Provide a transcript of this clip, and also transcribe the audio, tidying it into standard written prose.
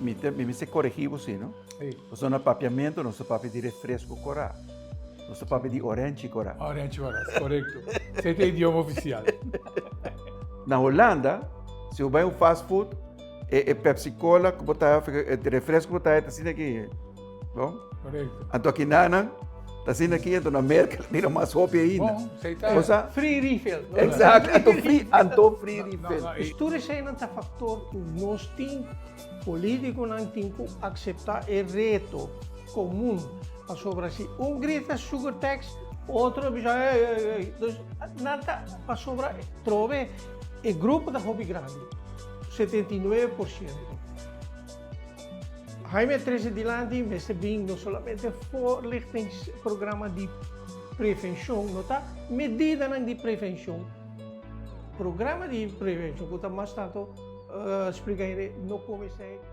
Me se corrigivo, sim, não? Sì. Nós no papiamento, nós papi de refresco corá. Nós papi de orange corá. Orange Varas, correcto. Ese es el idioma oficial. Na Holanda, se eu vai um fast food, é Pepsi Cola, que botar refresco, botar assim aqui. Bom? Correcto. Então aqui nana, tá assim aqui, então na América, mira mais roupa ainda. Bom, você está... Ou seja, Free refill. exato, então free refill. no, Tudo isso é um fator que nós temos, político, não temos que aceitar o reto comum sobre assim. Grita sugar tax, outro já nada para sobre trove o grupo da hobby grande, 79%. Jaime 13 dilante, você bem não somente voorlichtingsprogramma de prevenção, nota medida de prevenção, programa de prevenção, que está mais tanto explicar no começo.